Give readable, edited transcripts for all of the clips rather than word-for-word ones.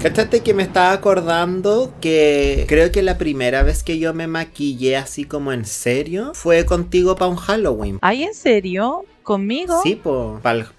Cáchate que me estaba acordando que creo que la primera vez que yo me maquillé así como en serio fue contigo para un Halloween. ¿Ay, en serio? ¿Conmigo? Sí,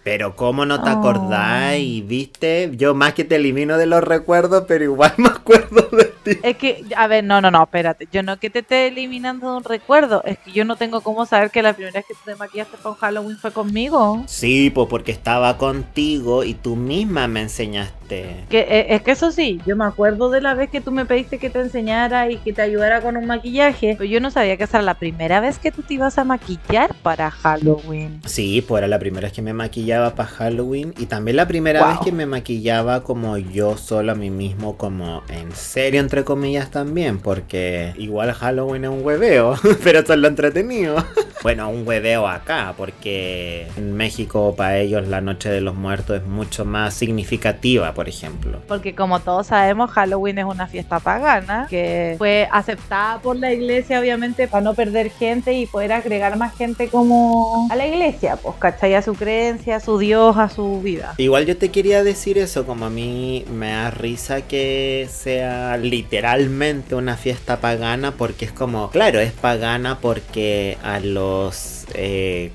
pero ¿cómo no te Oh. acordáis? ¿Viste? Yo más que te elimino de los recuerdos, pero igual me acuerdo de ti. Es que, a ver, no, espérate. Yo no que te esté eliminando de un recuerdo. Es que yo no tengo cómo saber que la primera vez que tú te maquillaste para un Halloween fue conmigo. Sí, pues porque estaba contigo y tú misma me enseñaste. Es que eso sí, yo me acuerdo de la vez que tú me pediste que te enseñara y que te ayudara con un maquillaje. Pero yo no sabía que esa era la primera vez que tú te ibas a maquillar para Halloween. Sí, pues era la primera vez que me maquillaba para Halloween y también la primera vez que me maquillaba como yo solo a mí mismo, como en serio, entre comillas también, porque igual Halloween es un hueveo, pero eso es lo entretenido. Bueno, un hueveo acá, porque en México para ellos la Noche de los Muertos es mucho más significativa, por ejemplo. Porque como todos sabemos, Halloween es una fiesta pagana que fue aceptada por la iglesia, obviamente, para no perder gente y poder agregar más gente como a la iglesia, pues, ¿cachai? A su creencia, a su Dios, a su vida. Igual yo te quería decir eso, como a mí me da risa que sea literalmente una fiesta pagana, porque es como, claro, es pagana porque a los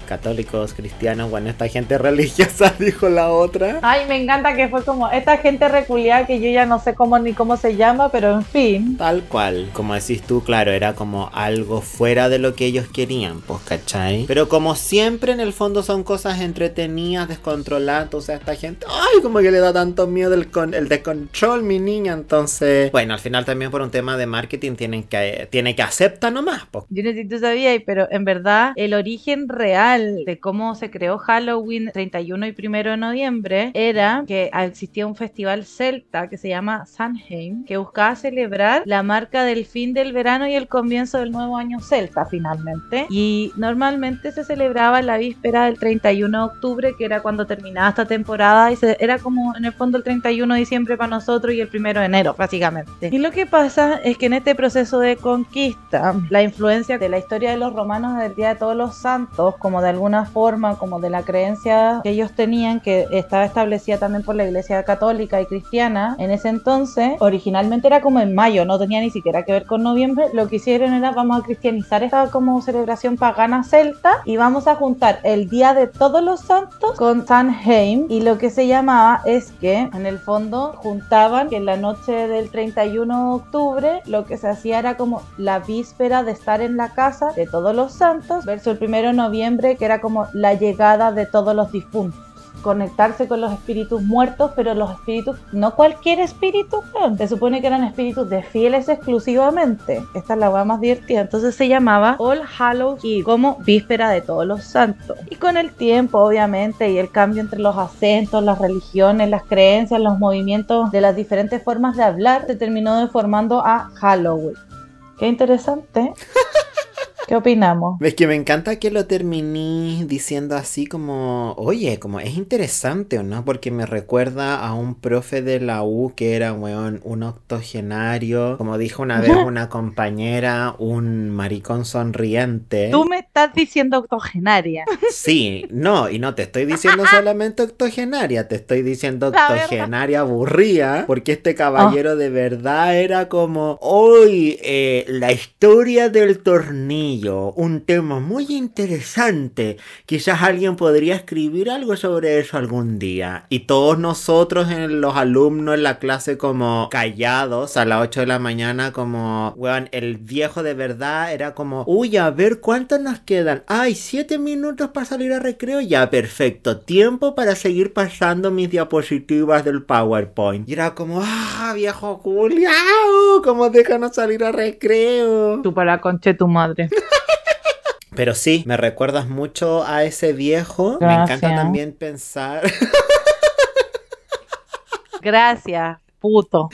católicos, cristianos, bueno, esta gente religiosa, dijo la otra. Ay, me encanta que fue como esta gente reculiada que yo ya no sé cómo ni cómo se llama, pero en fin. Tal cual, como decís tú, claro, era como algo fuera de lo que ellos querían, pues, ¿cachai? Pero como siempre, en el fondo son cosas entretenidas, descontroladas, o sea, esta gente, ay, como que le da tanto miedo el descontrol, mi niña, entonces, bueno, al final también por un tema de marketing tiene que aceptar nomás, pues. Yo no sé si tú sabías, pero en verdad el origen real de cómo se creó Halloween 31 y 1 de noviembre era que existía un festival celta que se llama Samhain, que buscaba celebrar la marca del fin del verano y el comienzo del nuevo año celta finalmente, y normalmente se celebraba la víspera del 31 de octubre, que era cuando terminaba esta temporada, y era como en el fondo el 31 de diciembre para nosotros y el 1 de enero básicamente. Y lo que pasa es que en este proceso de conquista, la influencia de la historia de los romanos del Día de Todos los Santos, como de alguna forma, como de la creencia que ellos tenían, que estaba establecida también por la iglesia católica y cristiana en ese entonces, originalmente era como en mayo, no tenía ni siquiera que ver con noviembre. Lo que hicieron era, vamos a cristianizar esta como celebración pagana celta y vamos a juntar el Día de Todos los Santos con Samhain, y lo que se llamaba es que en el fondo juntaban que en la noche del 31 de octubre lo que se hacía era como la víspera de estar en la casa de Todos los Santos versus el 1 de noviembre, que era como la llegada de todos los difuntos, conectarse con los espíritus muertos, pero los espíritus, no cualquier espíritu, ¿no? Se supone que eran espíritus de fieles exclusivamente. Esta es la hueá más divertida. Entonces se llamaba All Hallows Eve, como víspera de Todos los Santos. Y con el tiempo, obviamente, y el cambio entre los acentos, las religiones, las creencias, los movimientos de las diferentes formas de hablar, se terminó deformando a Halloween. Qué interesante. ¿Qué opinamos? Es que me encanta que lo terminé diciendo así como, oye, como es interesante, ¿o no? Porque me recuerda a un profe de la U que era, weón, un octogenario, como dijo una vez una compañera, un maricón sonriente. Tú me estás diciendo octogenaria. Sí, no, y no te estoy diciendo solamente octogenaria, te estoy diciendo octogenaria aburrida, porque este caballero de verdad era como, hoy, la historia del tornillo. Un tema muy interesante. Quizás alguien podría escribir algo sobre eso algún día. Y todos nosotros, los alumnos en la clase, como callados a las 8 de la mañana, como, weón, el viejo de verdad era como, uy, a ver cuántos nos quedan. Ay, 7 minutos para salir a recreo. Ya, perfecto. Tiempo para seguir pasando mis diapositivas del PowerPoint. Y era como, viejo culiao, como déjanos salir a recreo. Tú para conche tu madre. Pero sí, me recuerdas mucho a ese viejo. Gracias. Me encanta también pensar. Gracias, puto.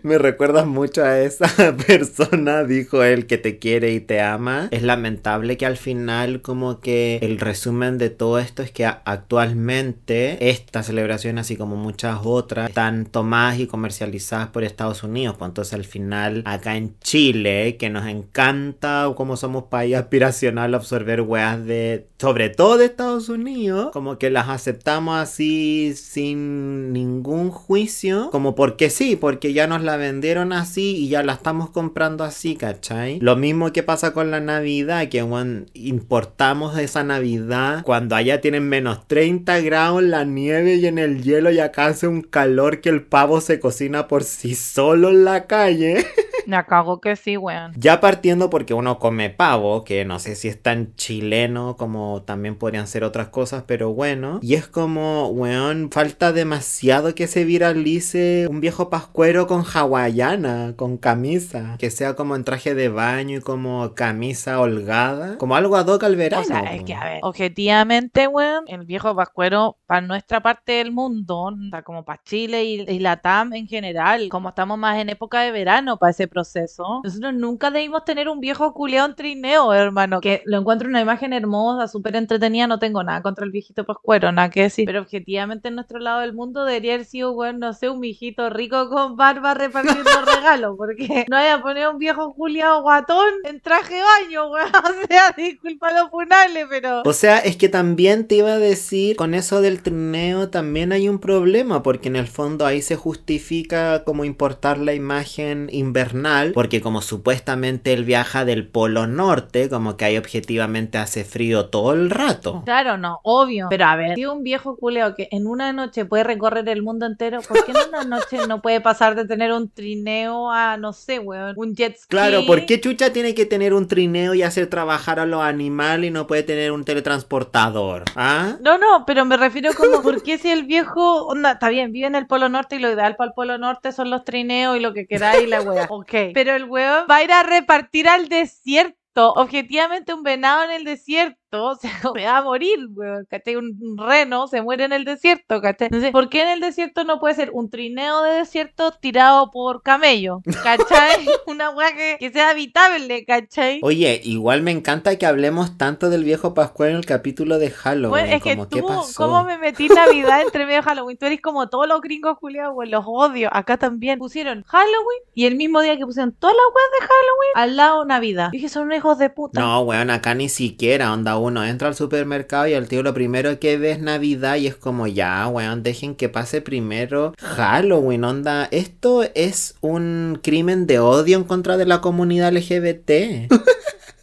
Me recuerdas mucho a esa persona, dijo él, que te quiere y te ama. Es lamentable que al final como que el resumen de todo esto es que actualmente esta celebración, así como muchas otras, están tomadas y comercializadas por Estados Unidos. Pues entonces al final acá en Chile, que nos encanta como somos país aspiracional absorber weas de sobre todo de Estados Unidos, como que las aceptamos así sin ningún juicio, como porque sí, porque ya nos la vendieron así y ya la estamos comprando así, ¿cachai? Lo mismo que pasa con la Navidad, que bueno, importamos esa Navidad cuando allá tienen menos 30 grados en la nieve y en el hielo y acá hace un calor que el pavo se cocina por sí solo en la calle. Me cago que sí, weón. Ya partiendo porque uno come pavo, que no sé si es tan chileno como también podrían ser otras cosas, pero bueno. Y es como, weón, falta demasiado que se viralice un viejo pascuero con hawaiana, con camisa. Que sea como en traje de baño y como camisa holgada. Como algo ad hoc al verano. O sea, es que, a ver, objetivamente, weón, el viejo pascuero para nuestra parte del mundo, o sea, como para Chile y Latam en general, como estamos más en época de verano para ese proceso, nosotros nunca debimos tener un viejo culeado en trineo, hermano, que lo encuentro una imagen hermosa, súper entretenida, no tengo nada contra el viejito pascuero, nada que decir, pero objetivamente en nuestro lado del mundo debería haber sido, bueno, no sé, un mijito rico con barba repartiendo regalos, porque no vaya a poner un viejo culeado guatón en traje de baño, weón, o sea, disculpa los funales, pero... O sea, es que también te iba a decir, con eso del trineo también hay un problema, porque en el fondo ahí se justifica como importar la imagen invernal, porque como supuestamente él viaja del polo norte, como que ahí objetivamente hace frío todo el rato. Claro, no, obvio. Pero a ver, si un viejo culeo que en una noche puede recorrer el mundo entero, ¿por qué en una noche no puede pasar de tener un trineo a, no sé, weón, un jet ski? Claro, ¿por qué chucha tiene que tener un trineo y hacer trabajar a los animales y no puede tener un teletransportador? ¿Ah? No, pero me refiero como, ¿por qué si el viejo, onda, está bien, vive en el Polo Norte y lo ideal para el Polo Norte son los trineos y lo que queráis y la wea? Ok, pero el weón va a ir a repartir al desierto. Objetivamente un venado en el desierto se va a morir, weón, ¿cachai? Un reno se muere en el desierto, ¿cachai? Entonces, ¿por qué en el desierto no puede ser un trineo de desierto tirado por camello? ¿Cachai? Una weá que sea habitable, ¿cachai? Oye, igual me encanta que hablemos tanto del viejo Pascual en el capítulo de Halloween. Bueno, es que como, tú, ¿qué pasó? ¿cómo me metí Navidad entre medio de Halloween? Tú eres como todos los gringos culiados, güey, los odio. Acá también pusieron Halloween y el mismo día que pusieron todas las weas de Halloween, al lado Navidad. Y dije, son hijos de puta. No, weón, acá ni siquiera, onda, uno entra al supermercado y el tío lo primero que ve es Navidad y es como, ya, weón, dejen que pase primero Halloween, onda. Esto es un crimen de odio en contra de la comunidad LGBT.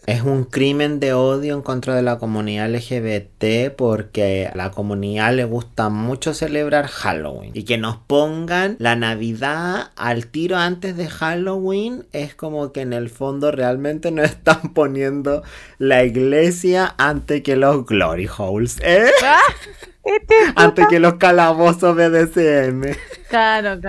Es un crimen de odio en contra de la comunidad LGBT porque a la comunidad le gusta mucho celebrar Halloween. Y que nos pongan la Navidad al tiro antes de Halloween es como que en el fondo realmente nos están poniendo la iglesia antes que los glory holes, ¿eh? Antes que los calabozos BDSM. Claro.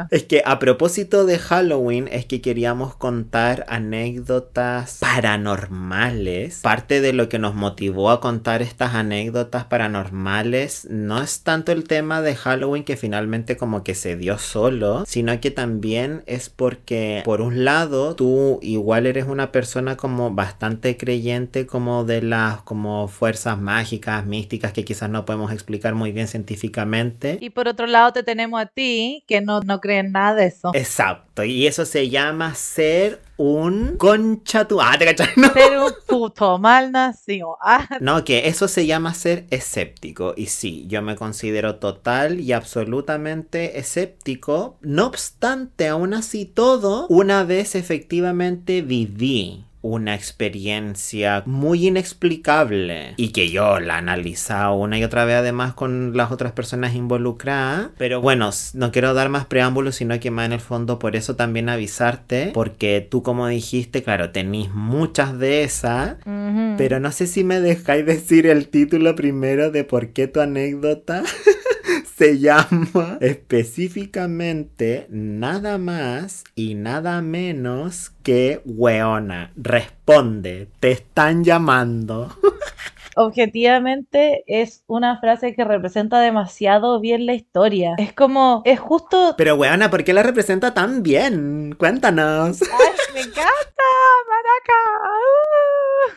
Es que a propósito de Halloween es que queríamos contar anécdotas paranormales. Parte de lo que nos motivó a contar estas anécdotas paranormales no es tanto el tema de Halloween, que finalmente como que se dio solo, sino que también es porque por un lado tú igual eres una persona como bastante creyente como de las como fuerzas mágicas, místicas, que quizás no podemos explicar muy bien científicamente. Y por otro lado te tenemos a ti, que no creen nada de eso. Exacto, y eso se llama ser un concha tu... ¿te cachai? No. Ser un puto mal nacido. No, que eso se llama ser escéptico. Y sí, yo me considero total y absolutamente escéptico. No obstante, aún así todo, una vez efectivamente viví una experiencia muy inexplicable y que yo la he analizado una y otra vez además con las otras personas involucradas, pero bueno, no quiero dar más preámbulos, sino que más en el fondo por eso también avisarte, porque tú como dijiste, claro, tenís muchas de esas, pero no sé si me dejáis decir el título primero de por qué tu anécdota se llama específicamente nada más y nada menos que weona. Responde, te están llamando. Objetivamente es una frase que representa demasiado bien la historia. Es como, es justo... Pero weona, ¿por qué la representa tan bien? Cuéntanos. ¡Ay, me encanta! ¡Maraca!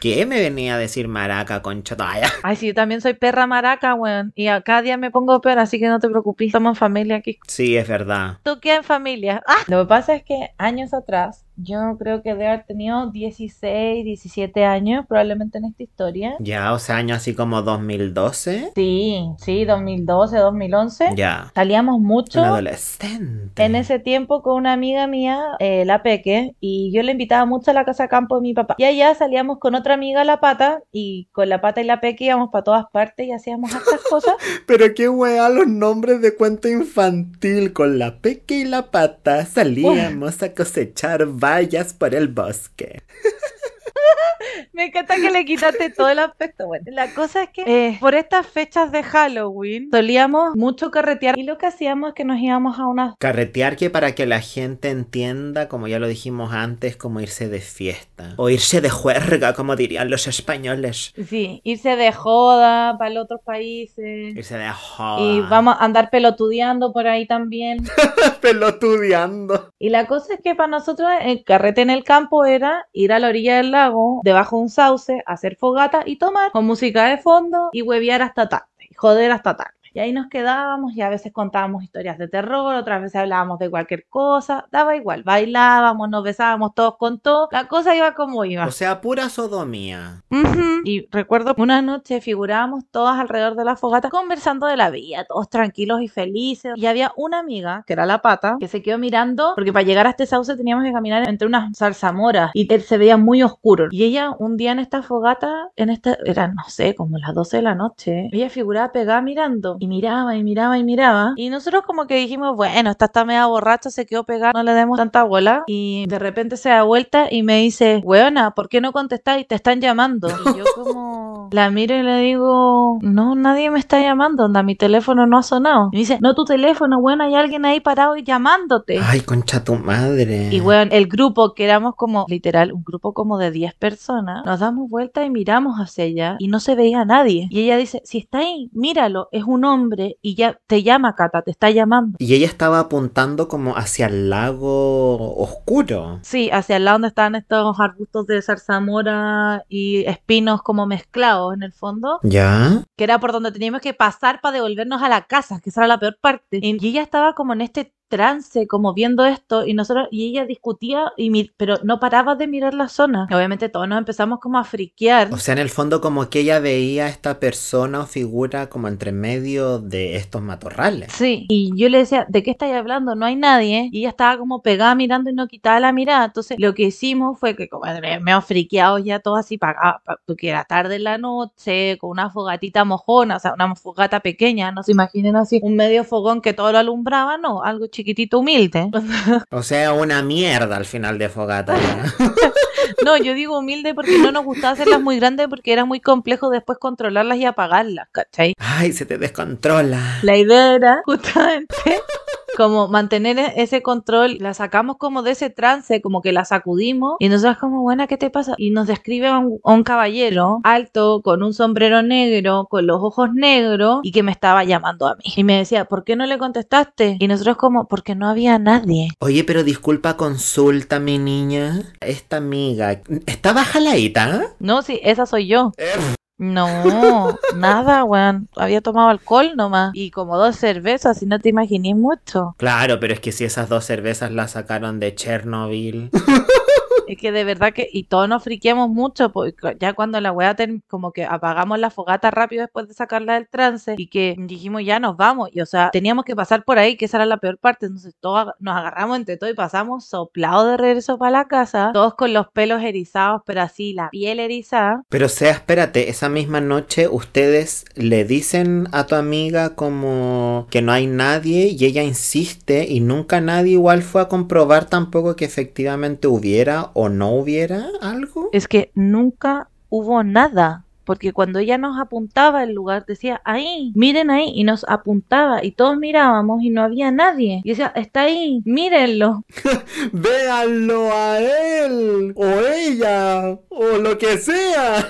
¿Qué me venía a decir maraca, concha toalla? Ay, sí, yo también soy perra maraca, weón. Y a cada día me pongo peor, así que no te preocupes. Estamos en familia aquí. Sí, es verdad. ¿Tú qué en familia? Lo que pasa es que años atrás Yo creo que debe haber tenido 16, 17 años probablemente en esta historia. Ya, o sea, año así como 2012. Sí, 2012, 2011. Ya. Salíamos Un mucho adolescente. en ese tiempo con una amiga mía, la Peque, y yo le invitaba mucho a la casa de campo de mi papá. Y allá salíamos con otra amiga, la Pata, y con la Pata y la Peque íbamos para todas partes y hacíamos hartas cosas. Pero qué wea los nombres de cuento infantil. Con la Peque y la Pata salíamos a cosechar bayas por el bosque. Me encanta que le quitaste todo el aspecto. Bueno, la cosa es que por estas fechas de Halloween solíamos mucho carretear y lo que hacíamos es que nos íbamos a una... Carretear, que para que la gente entienda, como ya lo dijimos antes, como irse de fiesta. O irse de juerga, como dirían los españoles. Sí, irse de joda para los otros países. Irse de joda. Y vamos a andar pelotudeando por ahí también. Pelotudeando. Y la cosa es que para nosotros el carrete en el campo era ir a la orilla del lago, debajo de un sauce, hacer fogata y tomar con música de fondo y huevear hasta tarde, y joder hasta tarde. Y ahí nos quedábamos y a veces contábamos historias de terror, otras veces hablábamos de cualquier cosa, daba igual, bailábamos, nos besábamos todos con todos, la cosa iba como iba. O sea, pura sodomía. Y recuerdo que una noche figurábamos todas alrededor de la fogata conversando de la vida, todos tranquilos y felices. Y había una amiga, que era la Pata, que se quedó mirando, porque para llegar a este sauce teníamos que caminar entre unas zarzamoras y él se veía muy oscuro. Y ella, un día en esta fogata, eran, no sé, como las 12 de la noche, ella figuraba pegada mirando. Y miraba y miraba y miraba. Y nosotros como que dijimos, bueno, esta está media borracha, se quedó pegada, no le demos tanta bola. Y de repente se da vuelta y me dice, weona, ¿por qué no contestáis? Te están llamando. Y yo como la miro y le digo, no, nadie me está llamando, onda, mi teléfono no ha sonado. Y me dice, no tu teléfono, weona, hay alguien ahí parado y llamándote. Ay, concha tu madre. Y weón, el grupo, que éramos como, literal, un grupo como de 10 personas, nos damos vuelta y miramos hacia ella y no se veía a nadie. Y ella dice, si está ahí, míralo, es un hombre y ya te llama, Cata, te está llamando. Y ella estaba apuntando como hacia el lago oscuro. Sí, hacia el lado donde estaban estos arbustos de zarzamora y espinos como mezclados en el fondo. ¿Ya? Que era por donde teníamos que pasar para devolvernos a la casa, que esa era la peor parte. Y ella estaba como en este trance, como viendo esto, y ella discutía, pero no paraba de mirar la zona. Obviamente todos nos empezamos como a friquear. O sea, en el fondo como que ella veía a esta persona o figura como entre medio de estos matorrales. Sí, y yo le decía, ¿de qué estáis hablando? No hay nadie. Y ella estaba como pegada mirando y no quitaba la mirada. Entonces lo que hicimos fue que como medio friqueados ya todos así, porque era tarde en la noche, con una fogatita mojona, o sea, una fogata pequeña, no se imaginen así, un medio fogón que todo lo alumbraba, no, algo chiquitito, humilde. O sea, una mierda al final de fogata. No, yo digo humilde porque no nos gustaba hacerlas muy grandes porque era muy complejo después controlarlas y apagarlas, ¿cachai? Ay, se te descontrola. La idea era justamente como mantener ese control, la sacamos como de ese trance, como que la sacudimos y nosotros como, buena, ¿qué te pasa? Y nos describe a un caballero alto, con un sombrero negro, con los ojos negros y que me estaba llamando a mí. Y me decía, ¿por qué no le contestaste? Y nosotros como, porque no había nadie. Oye, pero disculpa, consulta, mi niña. Esta amiga, ¿estaba jaladita? No, sí, esa soy yo. No, nada, weón. Había tomado alcohol nomás. Y como 2 cervezas, y no te imaginé mucho. Claro, pero es que si esas 2 cervezas las sacaron de Chernobyl. Es que de verdad que, y todos nos friqueamos mucho, porque ya cuando la weá como que apagamos la fogata rápido después de sacarla del trance, y que dijimos ya nos vamos, y o sea, teníamos que pasar por ahí, que esa era la peor parte, entonces todos nos agarramos entre todos y pasamos soplados de regreso para la casa, todos con los pelos erizados, pero así, la piel erizada. Pero o sea, espérate, esa misma noche ustedes le dicen a tu amiga como que no hay nadie y ella insiste y nunca nadie igual fue a comprobar tampoco que efectivamente hubiera o no hubiera algo. Es que nunca hubo nada. Porque cuando ella nos apuntaba el lugar, decía, ahí, miren ahí, y nos apuntaba, y todos mirábamos y no había nadie. Y decía, está ahí, mírenlo. Véanlo a él, o ella, o lo que sea.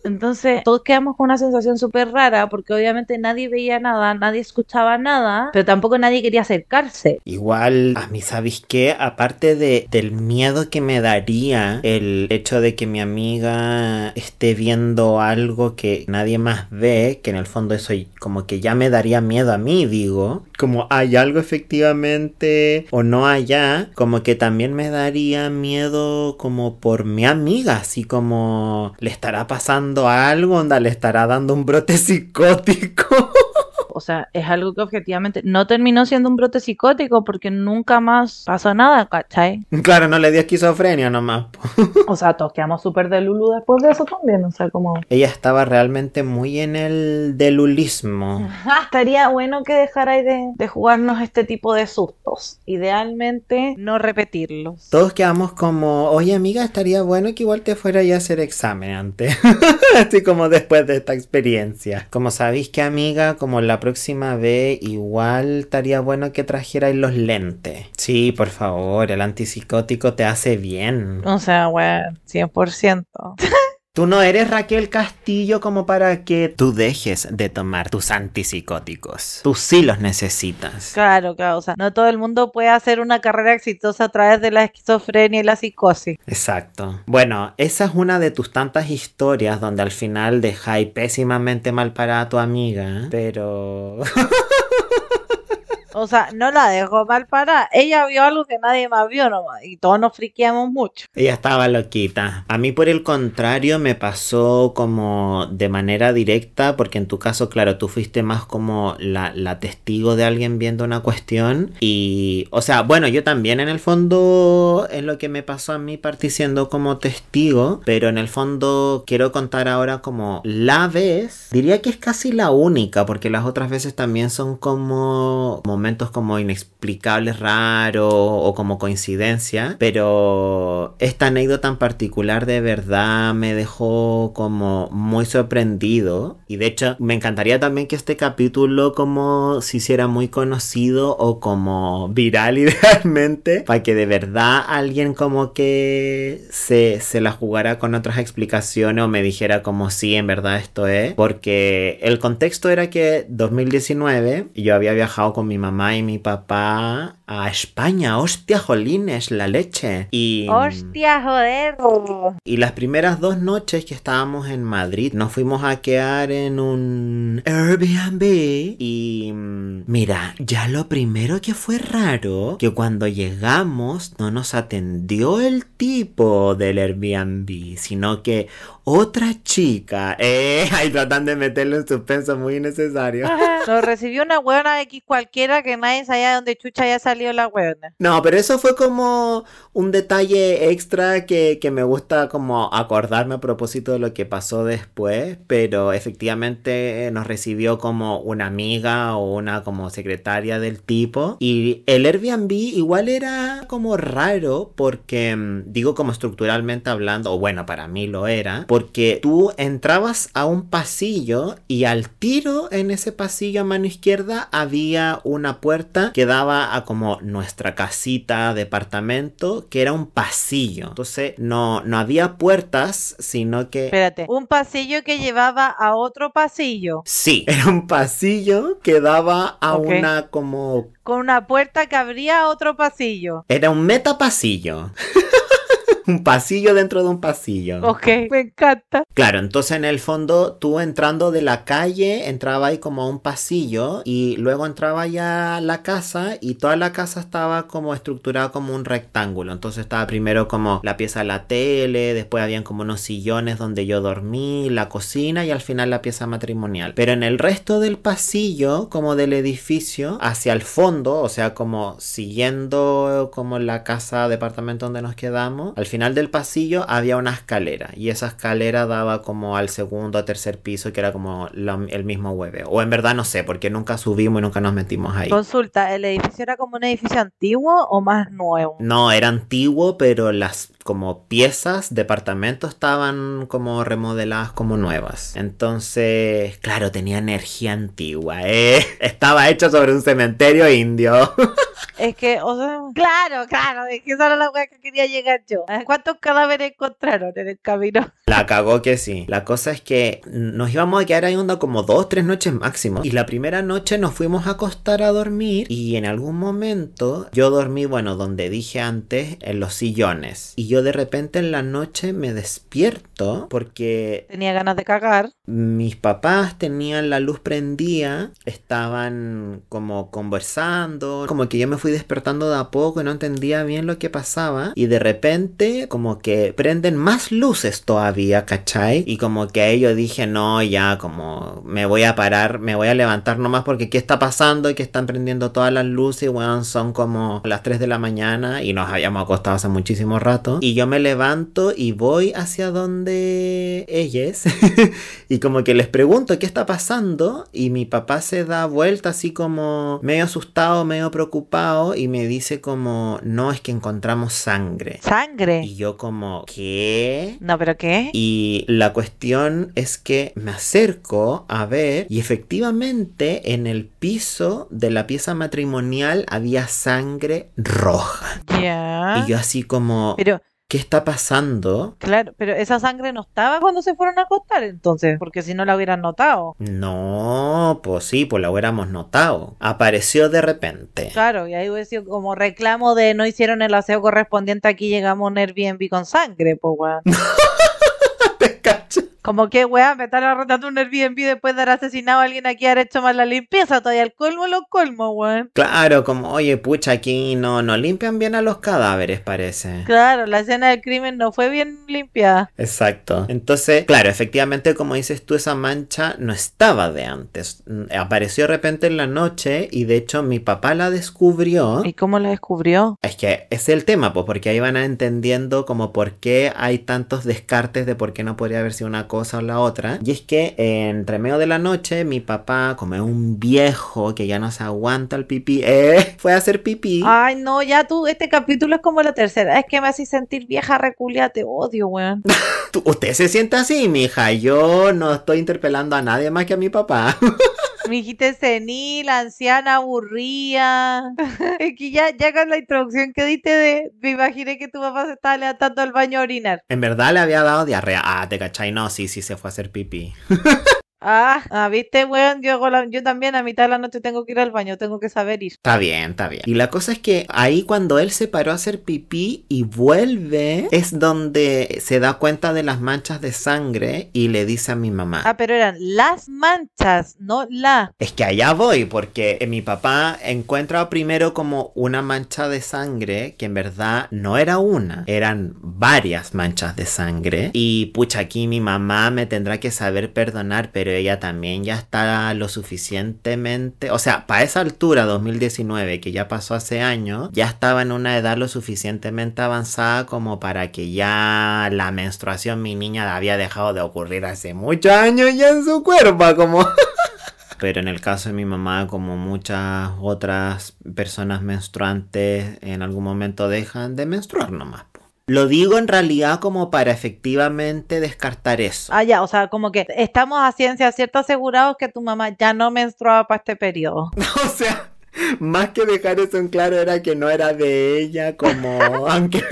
Entonces todos quedamos con una sensación súper rara porque obviamente nadie veía nada, nadie escuchaba nada, pero tampoco nadie quería acercarse. Igual, a mí, ¿sabes qué? Aparte del miedo que me daría el hecho de que mi amiga esté viendo algo que nadie más ve, que en el fondo eso como que ya me daría miedo a mí, digo. Como hay algo efectivamente o no allá, como que también me daría miedo como por mi amiga, así como le estará pasando algo, onda, le estará dando un brote psicótico. O sea, es algo que objetivamente no terminó siendo un brote psicótico porque nunca más pasó nada, ¿cachai? Claro, no le dio esquizofrenia nomás. O sea, todos quedamos súper de Lulu después de eso también, o sea, como... Ella estaba realmente muy en el delulismo. Estaría bueno que dejarais de jugarnos este tipo de sustos. Idealmente, no repetirlos. Todos quedamos como, oye amiga, estaría bueno que igual te fuera a hacer examen antes. Así como después de esta experiencia. Como sabéis que amiga, como la próxima vez igual estaría bueno que trajerais los lentes. Sí, por favor, el antipsicótico te hace bien. O sea, bueno, 100%. Tú no eres Raquel Castillo como para que tú dejes de tomar tus antipsicóticos. Tú sí los necesitas. Claro, o sea, no todo el mundo puede hacer una carrera exitosa a través de la esquizofrenia y la psicosis. Exacto. Bueno, esa es una de tus tantas historias donde al final dejáis pésimamente mal para a tu amiga, pero... O sea, no la dejó mal parada. Ella vio algo que nadie más vio nomás. Y todos nos friqueamos mucho. Ella estaba loquita. A mí, por el contrario, me pasó como de manera directa, porque en tu caso, claro, tú fuiste más como la testigo de alguien viendo una cuestión. Y, o sea, bueno, yo también en el fondo, en lo que me pasó a mí, partí siendo como testigo. Pero en el fondo, quiero contar ahora como la vez. Diría que es casi la única, porque las otras veces también son como momentos como inexplicables, raros o como coincidencia, pero esta anécdota en particular de verdad me dejó como muy sorprendido y de hecho me encantaría también que este capítulo como se hiciera muy conocido o como viral idealmente para que de verdad alguien como que se la jugara con otras explicaciones o me dijera como sí, en verdad esto es, porque el contexto era que 2019 yo había viajado con mi mamá y mi papá a España. ¡Hostia, jolines, la leche! Y... ¡Hostia, joder! Y las primeras 2 noches que estábamos en Madrid nos fuimos a quedar en un Airbnb y... Mira, ya lo primero que fue raro, que cuando llegamos no nos atendió el tipo del Airbnb, sino que otra chica, ahí tratan de meterle un suspenso muy innecesario. Nos recibió una hueona X cualquiera que nadie sabía de dónde chucha haya salido la hueona. No, pero eso fue como un detalle extra que me gusta como acordarme a propósito de lo que pasó después, pero efectivamente nos recibió como una amiga o una como secretaria del tipo y el Airbnb igual era como raro porque, digo como estructuralmente hablando, o bueno, para mí lo era, porque tú entrabas a un pasillo y al tiro en ese pasillo a mano izquierda había una puerta que daba a como nuestra casita, departamento, que era un pasillo. Entonces no había puertas, sino que... Espérate, un pasillo que llevaba a otro pasillo. Sí, era un pasillo que daba a una como... Con una puerta que abría a otro pasillo. Era un metapasillo. Un pasillo dentro de un pasillo. Ok, me encanta. Claro, entonces en el fondo tú entrando de la calle entraba ahí como a un pasillo y luego entraba ya a la casa y toda la casa estaba como estructurada como un rectángulo. Entonces estaba primero como la pieza de la tele, después habían como unos sillones donde yo dormí, la cocina y al final la pieza matrimonial. Pero en el resto del pasillo, como del edificio, hacia el fondo, o sea como siguiendo como la casa, departamento donde nos quedamos, al final del pasillo había una escalera y esa escalera daba como al segundo o tercer piso que era como el mismo hueveo. O en verdad no sé porque nunca subimos y nunca nos metimos ahí. Consulta, ¿el edificio era como un edificio antiguo o más nuevo? No, era antiguo pero las como piezas, departamentos estaban como remodeladas como nuevas. Entonces, claro, tenía energía antigua, Estaba hecho sobre un cementerio indio. Es que, o sea, claro, es que esa era la wea que quería llegar yo. ¿Cuántos cadáveres encontraron en el camino? La cagó que sí. La cosa es que nos íbamos a quedar ahí onda como 2-3 noches máximo. Y la primera noche nos fuimos a acostar a dormir. Y en algún momento yo dormí, bueno, donde dije antes, en los sillones. Y yo de repente en la noche me despierto porque... Tenía ganas de cagar. Mis papás tenían la luz prendida, estaban como conversando, como que yo me fui despertando de a poco y no entendía bien lo que pasaba. Y de repente como que prenden más luces todavía, ¿cachai? Y como que ahí yo dije, no, ya como me voy a parar, me voy a levantar nomás porque ¿qué está pasando? Y que están prendiendo todas las luces y bueno, son como las 3 de la mañana y nos habíamos acostado hace muchísimo rato. Y yo me levanto y voy hacia donde ellas y como que les pregunto qué está pasando y mi papá se da vuelta así como medio asustado, medio preocupado y me dice como, no, es que encontramos sangre. ¿Sangre? Y yo como, ¿qué? No, ¿pero qué? Y la cuestión es que me acerco a ver y efectivamente en el piso de la pieza matrimonial había sangre roja. Ya. Y yo así como... Pero... ¿qué está pasando? Claro, pero esa sangre no estaba cuando se fueron a acostar entonces, porque si no la hubieran notado. No, pues sí, pues la hubiéramos notado. Apareció de repente. Claro, y ahí hubiera sido como reclamo de no hicieron el aseo correspondiente, aquí llegamos a un Airbnb con sangre, pues weón. ¿Te cacho? Como que weón, me están arrendando un Airbnb después de haber asesinado a alguien aquí y haber hecho mal la limpieza, todavía el colmo de los colmos, weón. Claro, como, oye, pucha, aquí no limpian bien a los cadáveres, parece. Claro, la escena del crimen no fue bien limpiada. Exacto. Entonces, claro, efectivamente, como dices tú, esa mancha no estaba de antes. Apareció de repente en la noche y de hecho mi papá la descubrió. ¿Y cómo la descubrió? Es que ese es el tema, pues, porque ahí van entendiendo como por qué hay tantos descartes de por qué no podría haber sido una cosa o la otra. Y es que entre medio de la noche mi papá, como es un viejo que ya no se aguanta el pipí, fue a hacer pipí. Ay, no, ya tú, este capítulo es como la tercera. Es que me haces sentir vieja reculia, te odio, weón. Usted se siente así, mija. Yo no estoy interpelando a nadie más que a mi papá. Me dijiste senil, anciana, aburrida. Es que ya con la introducción que diste me imaginé que tu papá se estaba levantando al baño a orinar. En verdad le había dado diarrea. Ah, ¿te cachai? No, sí, se fue a hacer pipí. ¿Viste, weón? Yo también a mitad de la noche tengo que ir al baño, tengo que saber ir. Está bien, está bien. Y la cosa es que ahí cuando él se paró a hacer pipí y vuelve, es donde se da cuenta de las manchas de sangre y le dice a mi mamá. Pero eran las manchas, no la. Es que allá voy, porque mi papá encuentra primero como una mancha de sangre, que en verdad no era una, eran varias manchas de sangre. Y pucha, aquí mi mamá me tendrá que saber perdonar, pero ella también ya está lo suficientemente, o sea, para esa altura 2019 que ya pasó hace años, ya estaba en una edad lo suficientemente avanzada como para que ya la menstruación mi niña la había dejado de ocurrir hace muchos años ya en su cuerpo, como... Pero en el caso de mi mamá, como muchas otras personas menstruantes, en algún momento dejan de menstruar nomás. Lo digo en realidad como para efectivamente descartar eso. Ya, o sea, como que estamos a ciencia cierta asegurados que tu mamá ya no menstruaba para este periodo. O sea, más que dejar eso en claro era que no era de ella, como aunque...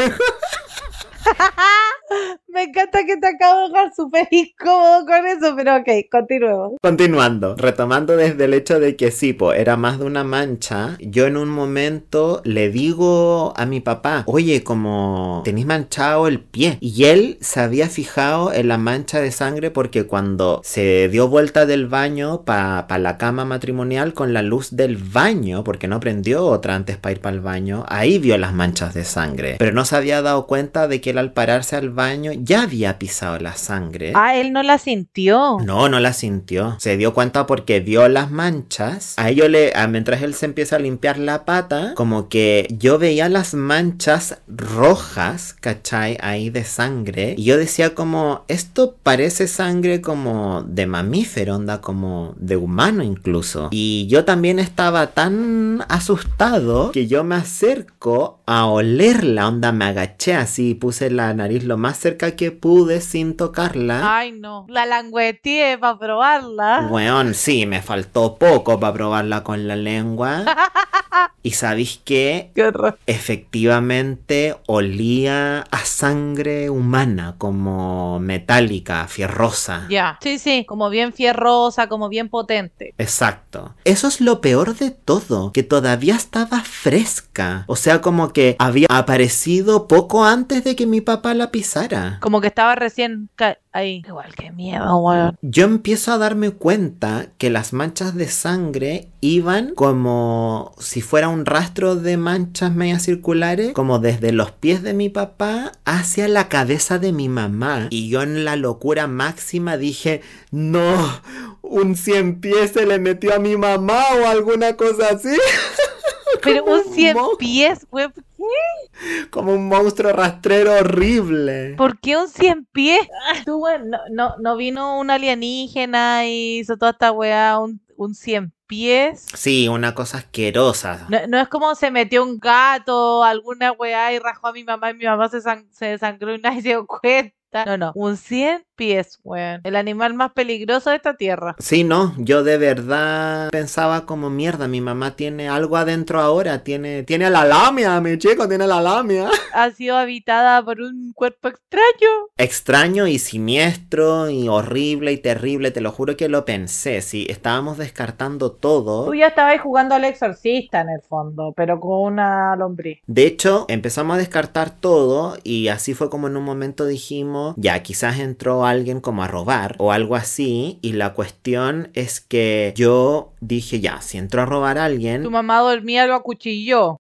Me encanta que te acabo de dejar súper incómodo con eso, pero ok, continuemos. Continuando, retomando desde el hecho de que sí, era más de una mancha, yo en un momento le digo a mi papá, oye, como tenéis manchado el pie. Y él se había fijado en la mancha de sangre porque cuando se dio vuelta del baño para la cama matrimonial con la luz del baño, porque no prendió otra antes para ir para el baño, ahí vio las manchas de sangre. Pero no se había dado cuenta de que él al pararse al baño ya había pisado la sangre. Él no la sintió. No la sintió. Se dio cuenta porque vio las manchas. A ello mientras él se empieza a limpiar la pata, como que yo veía las manchas rojas, ¿cachai? Ahí de sangre. Y yo decía como, esto parece sangre como de mamífero, onda como de humano incluso. Y yo también estaba tan asustado que yo me acerco a olerla, onda me agaché así, puse la nariz lo más cerca que pude sin tocarla. Ay, no. La langueteé para probarla. Weón, sí, me faltó poco para probarla con la lengua. ¿Y sabéis qué? Qué horror. Efectivamente olía a sangre humana, como metálica, fierrosa. Ya. Sí, sí. Como bien fierrosa, como bien potente. Exacto. Eso es lo peor de todo, que todavía estaba fresca. O sea, como que había aparecido poco antes de que mi papá la pisara. Como que estaba recién ahí. Igual, qué miedo, weón. Yo empiezo a darme cuenta que las manchas de sangre iban como si fuera un rastro de manchas medias circulares, como desde los pies de mi papá hacia la cabeza de mi mamá. Y yo en la locura máxima dije, no, un 100 pies se le metió a mi mamá o alguna cosa así. Pero un 100 pies, weón. Como un monstruo rastrero horrible. ¿Por qué un 100 pies? Tú, weón, no vino un alienígena y hizo toda esta weá, un 100 pies. Sí, una cosa asquerosa. No es como se metió un gato, alguna weá y rajó a mi mamá y mi mamá se desangró y nadie se dio cuenta. No, un 100 pies, weón. El animal más peligroso de esta tierra. Sí, no, yo de verdad pensaba como mierda, mi mamá tiene algo adentro ahora, tiene la lamia, mi chico, tiene la lamia. Ha sido habitada por un cuerpo extraño. Extraño y siniestro y horrible y terrible, te lo juro que lo pensé, sí, estábamos descartando todo. Tú ya estabas jugando al exorcista en el fondo, pero con una lombriz. De hecho, empezamos a descartar todo y así fue como en un momento dijimos, ya, quizás entró alguien como a robar o algo así, y la cuestión es que yo dije, ya, si entró a robar a alguien... Tu mamá dormía, lo acuchilló.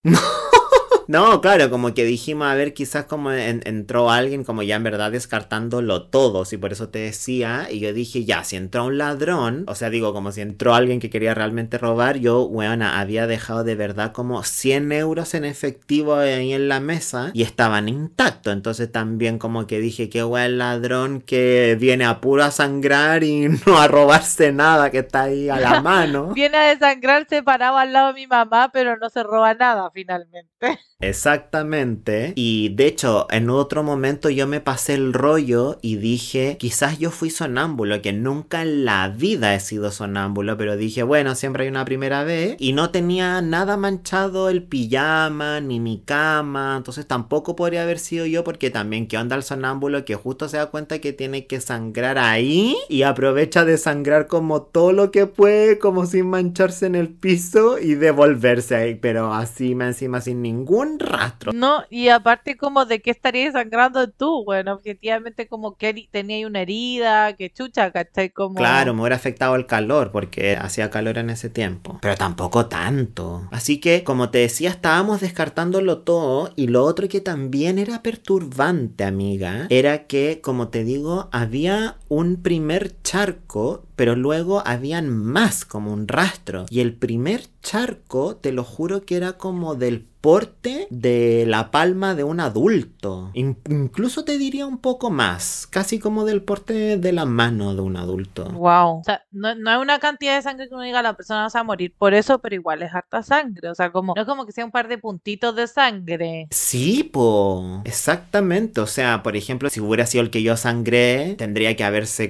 No, claro, como que dijimos, a ver, quizás como entró alguien, como ya en verdad descartándolo todo, y por eso te decía, y yo dije, ya, si entró un ladrón, o sea, digo, como si entró alguien que quería realmente robar, yo, weona, había dejado de verdad como 100 euros en efectivo ahí en la mesa, y estaban intactos, entonces también como que dije, qué weón ladrón que viene a puro a sangrar y no a robarse nada que está ahí a la mano. Viene a desangrarse parado al lado de mi mamá, pero no se roba nada finalmente. Exactamente. Y de hecho, en otro momento yo me pasé el rollo y dije, quizás yo fui sonámbulo, que nunca en la vida he sido sonámbulo, pero dije, bueno, siempre hay una primera vez. Y no tenía nada manchado el pijama, ni mi cama, entonces tampoco podría haber sido yo, porque también, ¿qué onda el sonámbulo que justo se da cuenta que tiene que sangrar ahí? Y aprovecha de sangrar como todo lo que puede, como sin mancharse en el piso y devolverse ahí, pero así, encima, sin ningún rastro. No, y aparte como de qué estarías sangrando tú, bueno, objetivamente como que tenía una herida, que chucha, ¿cachai? Como... Claro, me hubiera afectado el calor, porque hacía calor en ese tiempo, pero tampoco tanto. Así que, como te decía, estábamos descartándolo todo, y lo otro que también era perturbante, amiga, era que, como te digo, había un primer charco, pero luego habían más, como un rastro, y el primer charco, te lo juro que era como del porte de la palma de un adulto. Incluso te diría un poco más, casi como del porte de la mano de un adulto. Wow. O sea, no es una cantidad de sangre que uno diga la persona se va a morir por eso, pero igual es harta sangre. O sea, como no es como que sea un par de puntitos de sangre. Sí, po, exactamente. O sea, por ejemplo, si hubiera sido el que yo sangré, tendría que haberse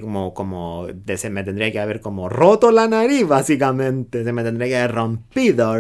se me tendría que haber como roto la nariz, básicamente. Se me tendría que haber rompido.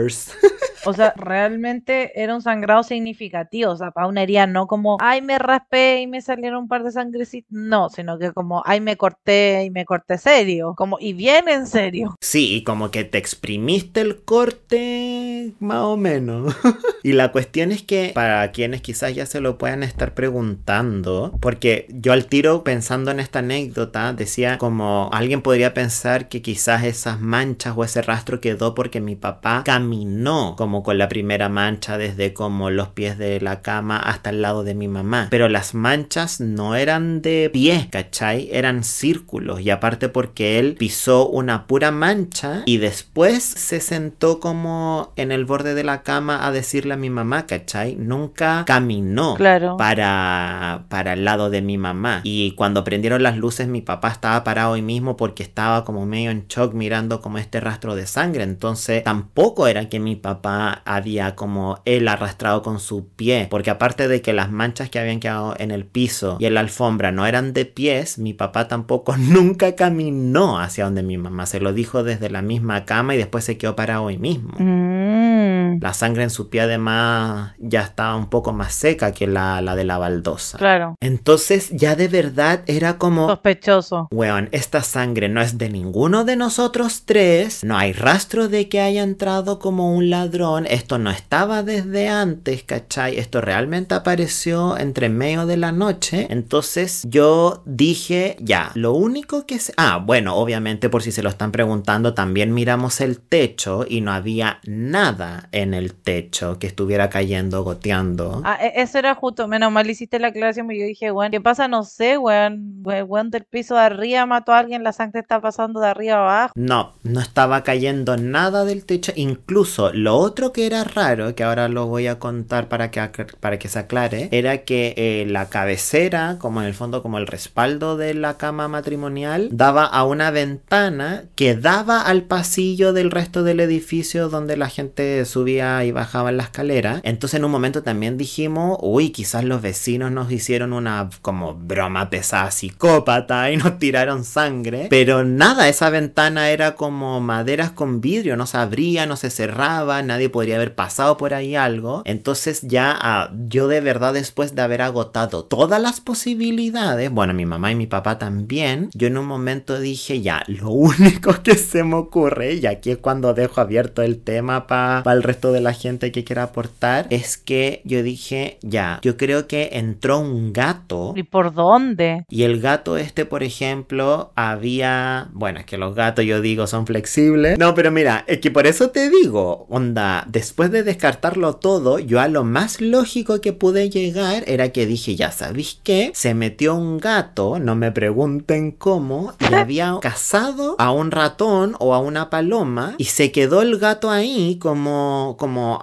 O sea, realmente era un sangrado significativo, o sea, para una herida no como, ay, me raspé y me salieron un par de sangrecitos, no, sino que como, ay, me corté y me corté serio, como, y bien en serio. Sí, y como que te exprimiste el corte, más o menos. Y la cuestión es que, para quienes quizás ya se lo puedan estar preguntando, porque yo al tiro pensando en esta anécdota, decía como, alguien podría pensar que quizás esas manchas o ese rastro quedó porque mi papá caminó como con la primera mancha desde como los pies de la cama hasta el lado de mi mamá, pero las manchas no eran de pie, ¿cachai? Eran círculos, y aparte porque él pisó una pura mancha y después se sentó como en el borde de la cama a decirle a mi mamá, ¿cachai? Nunca caminó, claro, para el lado de mi mamá. Y cuando prendieron las luces mi papá estaba parado ahí mismo porque estaba como medio en shock mirando como este rastro de sangre, entonces tampoco era que mi papá había como él arrastrado con su pie, porque aparte de que las manchas que habían quedado en el piso y en la alfombra no eran de pies, mi papá tampoco nunca caminó hacia donde mi mamá, se lo dijo desde la misma cama y después se quedó parado ahí mismo. La sangre en su pie además ya estaba un poco más seca que la de la baldosa. Claro. Entonces ya de verdad era como... sospechoso. Weón, esta sangre no es de ninguno de nosotros tres, no hay rastro de que haya entrado como un ladrón, esto no estaba desde antes, ¿cachai? Esto realmente apareció entre medio de la noche. Entonces yo dije, ya, lo único que... bueno, obviamente por si se lo están preguntando, también miramos el techo y no había nada en el techo que estuviera cayendo, goteando. Eso era justo, menos mal hiciste la aclaración, porque yo dije, weón, ¿qué pasa? No sé, weón, del piso de arriba mató a alguien, la sangre está pasando de arriba a abajo. No estaba cayendo nada del techo. Incluso lo otro que era raro, que ahora lo voy a contar para que se aclare, era que la cabecera, como en el fondo como el respaldo de la cama matrimonial, daba a una ventana que daba al pasillo del resto del edificio donde la gente subía y bajaba en la escalera. Entonces en un momento también dijimos, uy, quizás los vecinos nos hicieron una como broma pesada psicópata y nos tiraron sangre, pero nada, esa ventana era como maderas con vidrio, no se abría, no se cerraba, nadie podría haber pasado por ahí algo. Entonces ya yo de verdad, después de haber agotado todas las posibilidades, bueno, mi mamá y mi papá también, yo en un momento dije, ya, lo único que se me ocurre, y aquí es cuando dejo abierto el tema para el resto de la gente que quiera aportar, es que yo dije, ya, yo creo que entró un gato. ¿Y por dónde? Y el gato por ejemplo, bueno, es que los gatos, yo digo, son flexibles. No, pero mira, es que por eso te digo, onda, después de descartarlo todo, yo a lo más lógico que pude llegar era que dije, ya sabéis qué, se metió un gato, no me pregunten cómo, y había cazado a un ratón o a una paloma, y se quedó el gato ahí como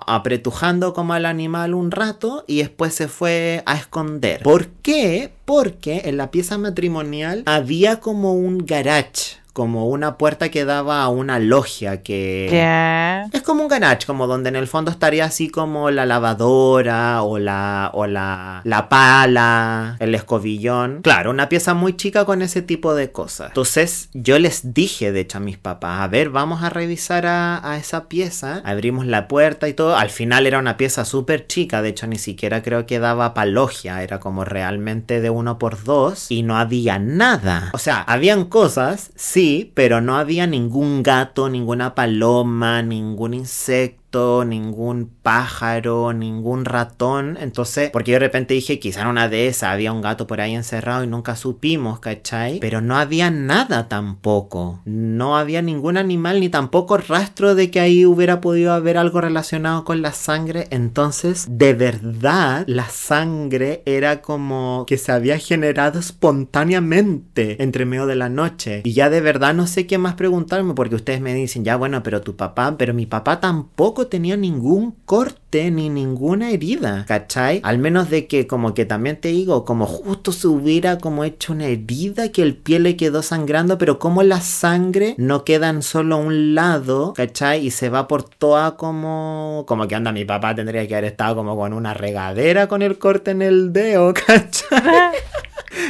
apretujando como al animal un rato, y después se fue a esconder. ¿Por qué? Porque en la pieza matrimonial había como un garage, como una puerta que daba a una logia que... ¿Qué? Es como un garage, como donde en el fondo estaría así como la lavadora o la pala, el escobillón. Claro, una pieza muy chica con ese tipo de cosas. Entonces yo les dije, de hecho, a mis papás, a ver, vamos a revisar a esa pieza. Abrimos la puerta y todo. Al final era una pieza súper chica, de hecho ni siquiera creo que daba pa' logia, era como realmente de 1x2 y no había nada. O sea, habían cosas, sí, pero no había ningún gato, ninguna paloma, ningún insecto, ningún pájaro, ningún ratón. Entonces, porque yo de repente dije, quizá en una de esas había un gato por ahí encerrado y nunca supimos, ¿cachai? Pero no había nada tampoco. No había ningún animal ni tampoco rastro de que ahí hubiera podido haber algo relacionado con la sangre. Entonces, de verdad, la sangre era como que se había generado espontáneamente entre medio de la noche. Y ya de verdad no sé qué más preguntarme, porque ustedes me dicen, ya bueno, pero tu papá, pero mi papá tampoco tenía ningún corte ni ninguna herida, ¿cachai? Al menos de que, como que también te digo, como justo se hubiera como hecho una herida que el pie le quedó sangrando, pero como la sangre no queda en solo un lado, ¿cachai? Y se va por toda como que anda, mi papá tendría que haber estado como con una regadera con el corte en el dedo, ¿cachai?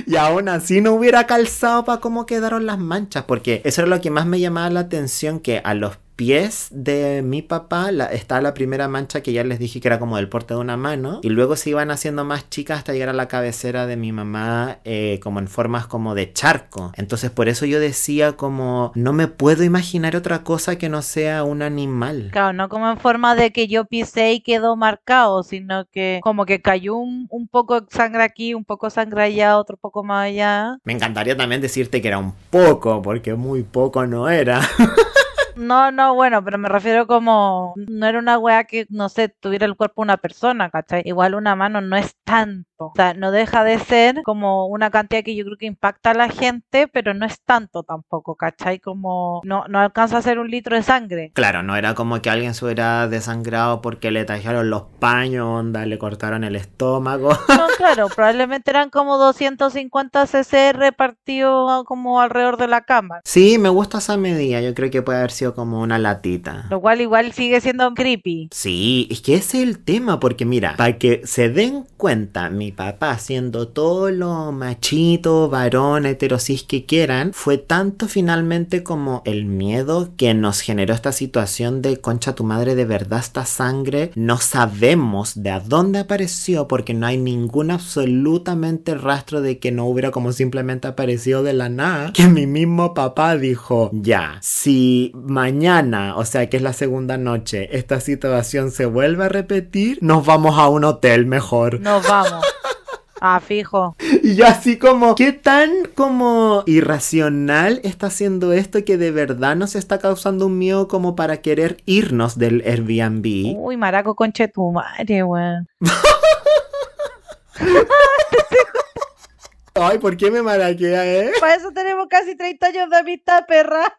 Y aún así no hubiera calzado para cómo quedaron las manchas, porque eso era lo que más me llamaba la atención, que a los pies de mi papá está la primera mancha que ya les dije que era como del porte de una mano, y luego se iban haciendo más chicas hasta llegar a la cabecera de mi mamá, como en formas como de charco. Entonces por eso yo decía como, no me puedo imaginar otra cosa que no sea un animal. Claro, no como en forma de que yo pisé y quedó marcado, sino que como que cayó un poco de sangre aquí, un poco de sangre allá, otro poco más allá. Me encantaría también decirte que era un poco, porque muy poco no era. No, bueno, pero me refiero como, no era una weá que, no sé, tuviera el cuerpo de una persona, ¿cachai? Igual una mano no es tanto. po. O sea, no deja de ser como una cantidad que yo creo que impacta a la gente, pero no es tanto tampoco, ¿cachai? Como no alcanza a ser 1 litro de sangre. Claro, no era como que alguien se hubiera desangrado porque le tallaron los paños, onda, le cortaron el estómago. No, claro, probablemente eran como 250 cc repartidos como alrededor de la cama. Sí, me gusta esa medida, yo creo que puede haber sido como una latita. Lo cual igual sigue siendo creepy. Sí, es que ese es el tema, porque mira, para que se den cuenta, mi papá, siendo todo lo machito, varón, heterosis que quieran, fue tanto finalmente como el miedo que nos generó esta situación de concha tu madre, de verdad esta sangre, no sabemos de a dónde apareció porque no hay ningún absolutamente rastro de que no hubiera como simplemente aparecido de la nada, que mi mismo papá dijo, ya, si mañana, o sea que es la segunda noche, esta situación se vuelve a repetir, nos vamos a un hotel mejor. Nos vamos. Ah, fijo. Y yo así como, ¿qué tan como irracional está haciendo esto que de verdad nos está causando un miedo como para querer irnos del Airbnb? Uy, maraco conchetumare, weón. Ay, ¿por qué me maraquea, Para eso tenemos casi 30 años de amistad, perra.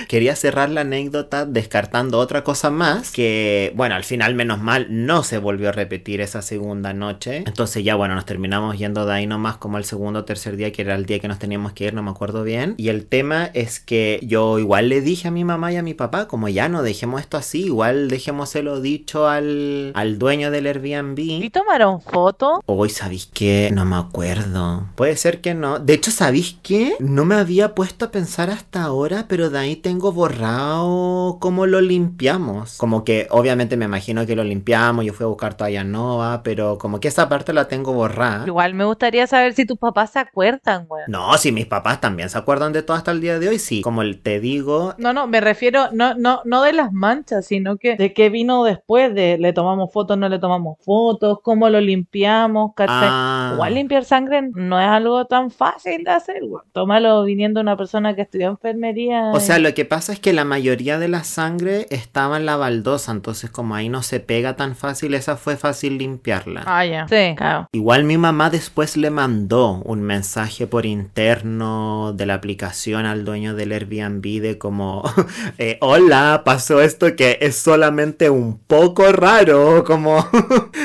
Quería cerrar la anécdota descartando otra cosa más, que bueno, al final menos mal no se volvió a repetir esa segunda noche. Entonces ya bueno, nos terminamos yendo de ahí nomás como el segundo o tercer día, que era el día que nos teníamos que ir, no me acuerdo bien. Y el tema es que yo igual le dije a mi mamá y a mi papá, como ya no dejemos esto así, igual dejémoselo dicho al dueño del Airbnb. ¿Y tomaron foto? Hoy, ¿sabéis qué? No me acuerdo. Puede ser que no. De hecho, ¿sabéis qué? No me había puesto a pensar hasta ahora, pero de ahí tengo borrado cómo lo limpiamos. Como que, obviamente me imagino que lo limpiamos, yo fui a buscar toalla nueva, pero como que esa parte la tengo borrada. Igual me gustaría saber si tus papás se acuerdan, weón. No, si mis papás también se acuerdan de todo hasta el día de hoy, sí. Como te digo... No, me refiero, no de las manchas, sino que de qué vino después, de le tomamos fotos, no le tomamos fotos, cómo lo limpiamos, ¿cachai? Igual limpiar sangre no es algo tan fácil de hacer, weón. Tómalo viniendo una persona que estudió enfermería. O sea, lo que pasa es que la mayoría de la sangre estaba en la baldosa, entonces como ahí no se pega tan fácil, esa fue fácil limpiarla. Ah, ya. Sí, claro. Igual mi mamá después le mandó un mensaje por interno de la aplicación al dueño del Airbnb de como, hola, pasó esto que es solamente un poco raro, como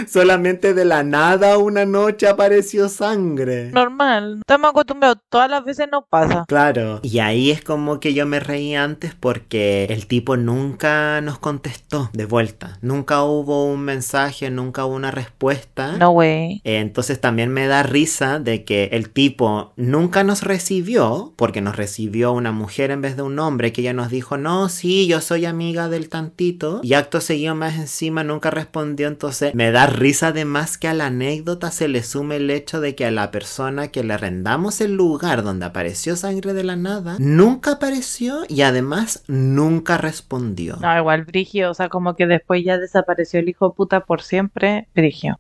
solamente de la nada una noche apareció sangre. Normal, estamos acostumbrados, todas las veces nos pasa. Claro, y ahí es como que yo me reí antes porque el tipo nunca nos contestó de vuelta, nunca hubo un mensaje, nunca hubo una respuesta. No, güey. Entonces también me da risa de que el tipo nunca nos recibió, porque nos recibió una mujer en vez de un hombre, que ella nos dijo, no, sí, yo soy amiga del tantito, y acto seguido más encima nunca respondió. Entonces me da risa además que a la anécdota se le sume el hecho de que a la persona que le arrendamos el lugar donde apareció sangre de la nada, nunca apareció y además nunca respondió. No, igual Brigio, o sea, como que después ya desapareció el hijo de puta por siempre, Brigio.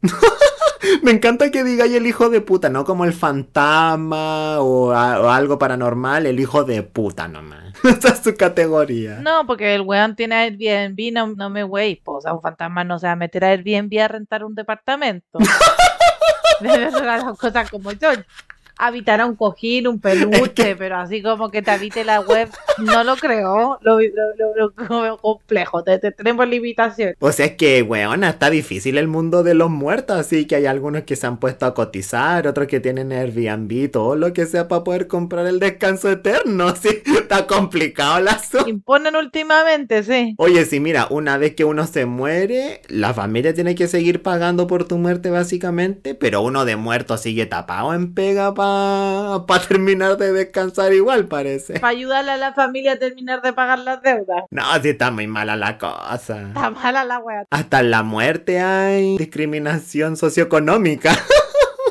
Me encanta que digáis el hijo de puta, no como el fantasma o algo paranormal, el hijo de puta nomás. Esa es su categoría. No, porque el weón tiene Airbnb, no me wey, o sea, un fantasma no se va a meter a Airbnb a rentar un departamento. Debe ser las cosas como yo. Habitar a un cojín, un peluche, pero así como que te habite la web, no lo creo, lo veo complejo, tenemos limitaciones. O sea, es que, weona, está difícil el mundo de los muertos, así que hay algunos que se han puesto a cotizar, otros que tienen Airbnb, todo lo que sea para poder comprar el descanso eterno, sí, está complicado el asunto. Imponen últimamente, sí. Oye, sí, mira, una vez que uno se muere, la familia tiene que seguir pagando por tu muerte básicamente, pero uno de muerto sigue tapado en pega para terminar de descansar igual, parece. Para ayudarle a la familia a terminar de pagar las deudas. No, sí está muy mala la cosa. Está mala la wea. Hasta en la muerte hay discriminación socioeconómica.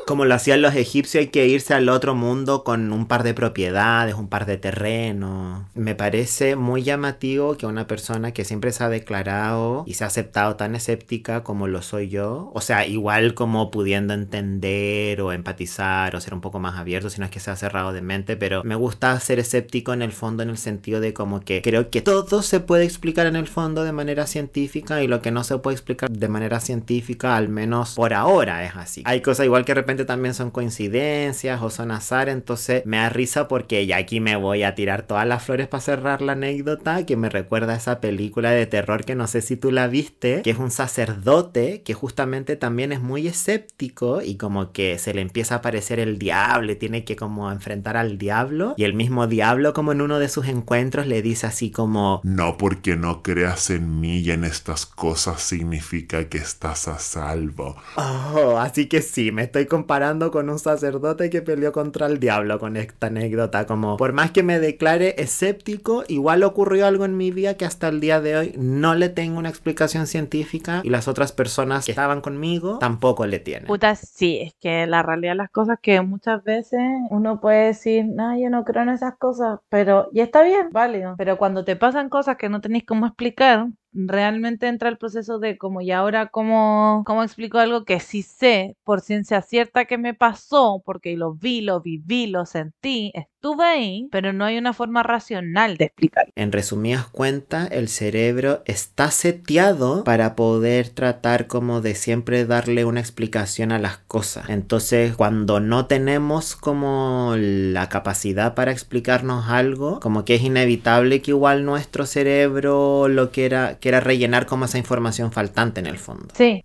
Como lo hacían los egipcios, hay que irse al otro mundo con un par de propiedades, un par de terrenos. Me parece muy llamativo que una persona que siempre se ha declarado y se ha aceptado tan escéptica como lo soy yo, o sea, igual como pudiendo entender o empatizar o ser un poco más abierto, si no es que sea cerrado de mente, pero me gusta ser escéptico en el fondo, en el sentido de como que creo que todo se puede explicar en el fondo de manera científica, y lo que no se puede explicar de manera científica, al menos por ahora, es así. Hay cosas igual que de repente también son coincidencias o son azar, entonces me da risa porque ya aquí me voy a tirar todas las flores para cerrar la anécdota, que me recuerda a esa película de terror que no sé si tú la viste, que es un sacerdote que justamente también es muy escéptico y como que se le empieza a aparecer el diablo y tiene que como enfrentar al diablo, y el mismo diablo como en uno de sus encuentros le dice así como: no porque no creas en mí y en estas cosas significa que estás a salvo. Oh, así que sí, me estoy comparando con un sacerdote que peleó contra el diablo con esta anécdota. Como por más que me declare escéptico, igual ocurrió algo en mi vida que hasta el día de hoy no le tengo una explicación científica, y las otras personas que estaban conmigo tampoco le tienen. Puta, sí, es que la realidad de las cosas que muchas veces uno puede decir, no, yo no creo en esas cosas, pero ya está bien, válido. Pero cuando te pasan cosas que no tenéis cómo explicar, realmente entra el proceso de como, y ahora cómo explico algo que sí sé por ciencia cierta que me pasó, porque lo vi, lo viví, lo sentí, estuve ahí, pero no hay una forma racional de explicarlo. En resumidas cuentas, el cerebro está seteado para poder tratar como de siempre darle una explicación a las cosas. Entonces, cuando no tenemos como la capacidad para explicarnos algo, como que es inevitable que igual nuestro cerebro lo quiera rellenar como esa información faltante en el fondo. Sí.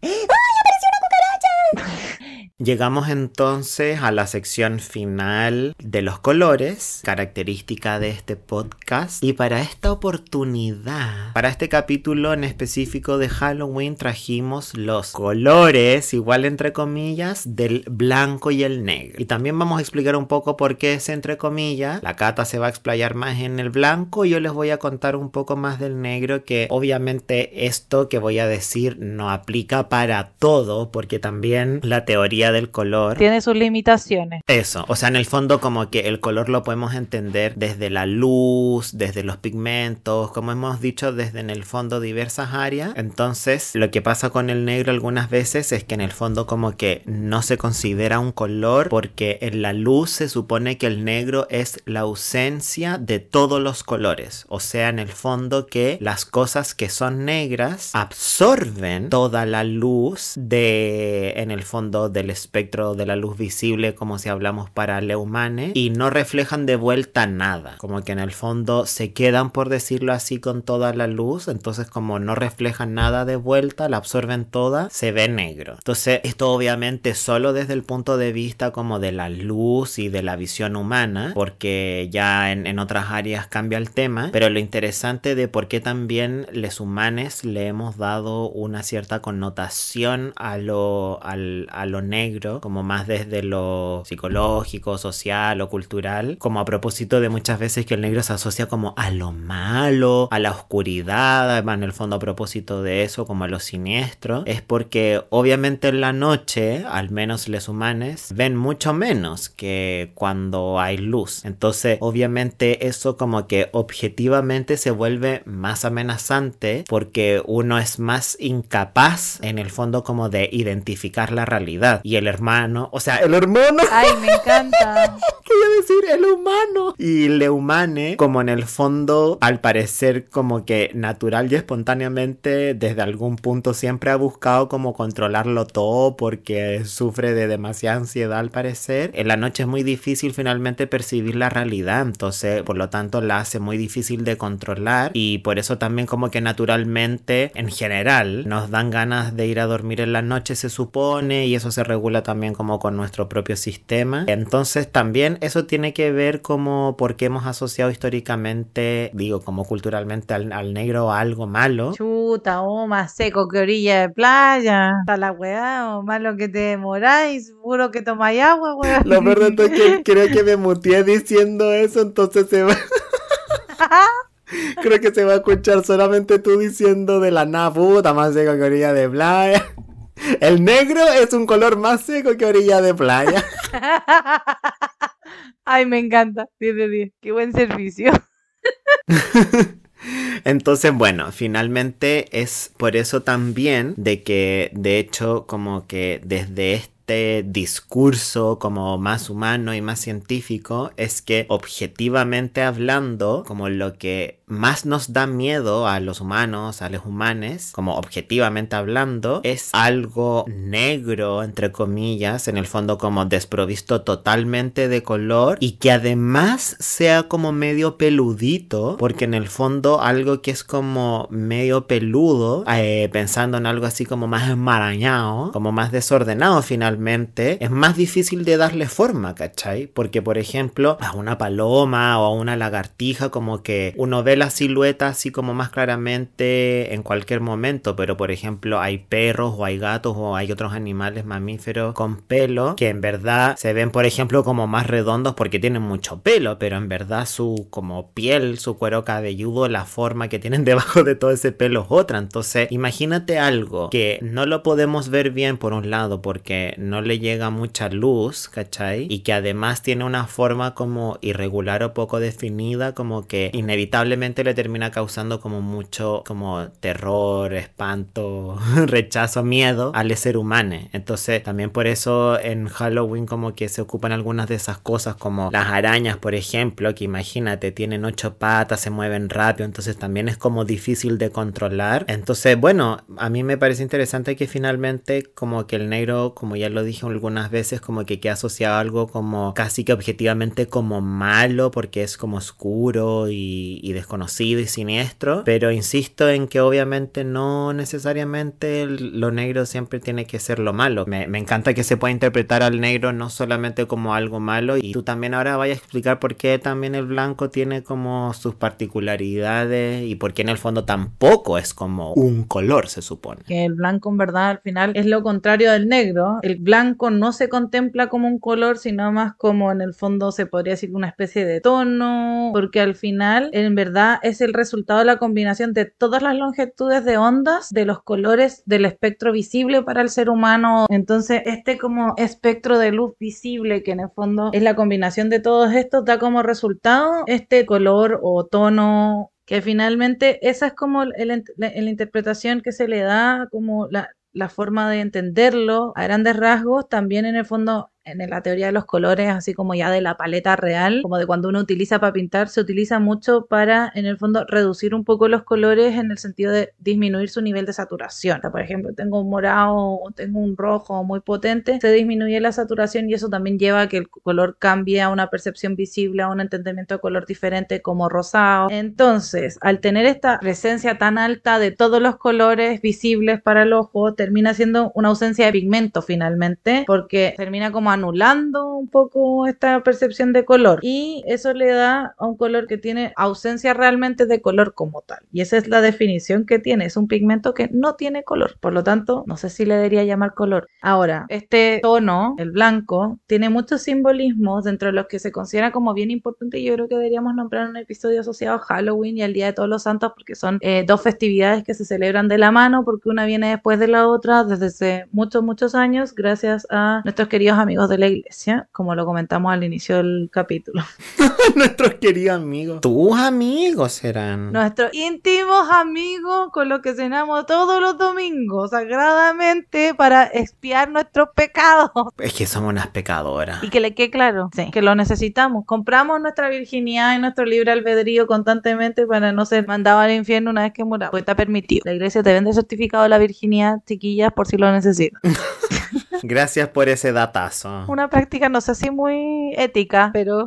Llegamos entonces a la sección final de los colores, característica de este podcast. Y para esta oportunidad, para este capítulo en específico de Halloween, trajimos los colores, igual entre comillas, del blanco y el negro. Y también vamos a explicar un poco por qué es entre comillas. La Cata se va a explayar más en el blanco y yo les voy a contar un poco más del negro, que obviamente esto que voy a decir no aplica para todo, porque también la teoría del color tiene sus limitaciones. Eso, o sea, en el fondo como que el color lo podemos entender desde la luz, desde los pigmentos, como hemos dicho, desde en el fondo diversas áreas. Entonces, lo que pasa con el negro algunas veces es que en el fondo como que no se considera un color, porque en la luz se supone que el negro es la ausencia de todos los colores. O sea, en el fondo que las cosas que son negras absorben toda la luz en el fondo del espectro de la luz visible, como si hablamos para Leumann, y no reflejan de vuelta nada, como que en el fondo se quedan, por decirlo así, con toda la luz. Entonces, como no reflejan nada de vuelta, la absorben toda, se ve negro. Entonces, esto obviamente solo desde el punto de vista como de la luz y de la visión humana, porque ya en otras áreas cambia el tema, pero lo interesante de por qué también los humanos le hemos dado una cierta connotación a lo negro, como más desde lo psicológico, social o cultural, como a propósito de muchas veces que el negro se asocia como a lo malo, a la oscuridad, además en el fondo a propósito de eso, como a lo siniestro, es porque obviamente en la noche, al menos los humanos, ven mucho menos que cuando hay luz. Entonces obviamente eso como que objetivamente se vuelve más amenazante, porque uno es más incapaz en el fondo como de identificar la realidad. Y el hermano, o sea, el hermano. Ay, me encanta. Quería decir el humano. Y el humane, como en el fondo, al parecer como que natural y espontáneamente, desde algún punto siempre ha buscado como controlarlo todo, porque sufre de demasiada ansiedad al parecer. En la noche es muy difícil finalmente percibir la realidad, entonces por lo tanto la hace muy difícil de controlar, y por eso también como que naturalmente en general nos dan ganas de ir a dormir en la noche, se supone, y eso se regula también como con nuestro propio sistema. Entonces también eso tiene que ver como porque hemos asociado históricamente, digo, como culturalmente al negro a algo malo. Chuta, más seco que orilla de playa. Está la weá, o malo que te demoráis, seguro que tomáis agua, weá. Lo verdad es que creo que me muteé diciendo eso, entonces se va... Creo que se va a escuchar solamente tú diciendo de la nada, puta, más seco que orilla de playa. El negro es un color más seco que orilla de playa. Ay, me encanta. 10 de 10. Qué buen servicio. Entonces, bueno, finalmente es por eso también de que, de hecho, como que desde este discurso como más humano y más científico, es que objetivamente hablando, como lo que más nos da miedo a los humanos, a los humanes, como objetivamente hablando, es algo negro, entre comillas, en el fondo como desprovisto totalmente de color y que además sea como medio peludito, porque en el fondo algo que es como medio peludo, pensando en algo así como más enmarañado, como más desordenado finalmente, es más difícil de darle forma, ¿cachai? Porque por ejemplo a una paloma o a una lagartija como que uno ve la silueta así como más claramente en cualquier momento, pero por ejemplo hay perros o hay gatos o hay otros animales mamíferos con pelo que en verdad se ven por ejemplo como más redondos porque tienen mucho pelo, pero en verdad su como piel, su cuero cabelludo, la forma que tienen debajo de todo ese pelo es otra. Entonces imagínate algo que no lo podemos ver bien por un lado porque no le llega mucha luz, ¿cachai? Y que además tiene una forma como irregular o poco definida, como que inevitablemente le termina causando como mucho como terror, espanto, rechazo, miedo al ser humano. Entonces también por eso en Halloween como que se ocupan algunas de esas cosas como las arañas, por ejemplo, que imagínate, tienen 8 patas, se mueven rápido, entonces también es como difícil de controlar. Entonces bueno, a mí me parece interesante que finalmente como que el negro, como ya lo dije algunas veces, como que queda asociado a algo como casi que objetivamente como malo porque es como oscuro y desconocido y siniestro, pero insisto en que obviamente no necesariamente lo negro siempre tiene que ser lo malo. Me encanta que se pueda interpretar al negro no solamente como algo malo, y tú también ahora vayas a explicar por qué también el blanco tiene como sus particularidades y por qué en el fondo tampoco es como un color, se supone. Que el blanco en verdad al final es lo contrario del negro. El blanco no se contempla como un color, sino más como en el fondo se podría decir una especie de tono, porque al final en verdad es el resultado de la combinación de todas las longitudes de ondas de los colores del espectro visible para el ser humano. Entonces este como espectro de luz visible, que en el fondo es la combinación de todos estos, da como resultado este color o tono, que finalmente esa es como la interpretación que se le da, como la forma de entenderlo a grandes rasgos. También en el fondo en la teoría de los colores, así como ya de la paleta real, como de cuando uno utiliza para pintar, se utiliza mucho para, en el fondo, reducir un poco los colores en el sentido de disminuir su nivel de saturación. O sea, por ejemplo, tengo un morado o tengo un rojo muy potente, se disminuye la saturación y eso también lleva a que el color cambie a una percepción visible, a un entendimiento de color diferente como rosado. Entonces, al tener esta presencia tan alta de todos los colores visibles para el ojo, termina siendo una ausencia de pigmento finalmente, porque termina como anulando un poco esta percepción de color y eso le da a un color que tiene ausencia realmente de color como tal, y esa es la definición que tiene, es un pigmento que no tiene color, por lo tanto no sé si le debería llamar color. Ahora, este tono, el blanco, tiene muchos simbolismos dentro de los que se considera como bien importante, y yo creo que deberíamos nombrar un episodio asociado a Halloween y al Día de Todos los Santos, porque son dos festividades que se celebran de la mano, porque una viene después de la otra desde hace muchos años, gracias a nuestros queridos amigos de la iglesia, como lo comentamos al inicio del capítulo. Nuestros queridos amigos. Tus amigos serán. Nuestros íntimos amigos con los que cenamos todos los domingos, sagradamente, para expiar nuestros pecados. Es que somos unas pecadoras. Y que le quede claro, sí, que lo necesitamos. Compramos nuestra virginidad y nuestro libre albedrío constantemente para no ser mandados al infierno una vez que muramos. Pues está permitido. La iglesia te vende certificado de la virginidad, chiquillas, por si lo necesitan. Gracias por ese datazo. Una práctica no sé si muy ética, pero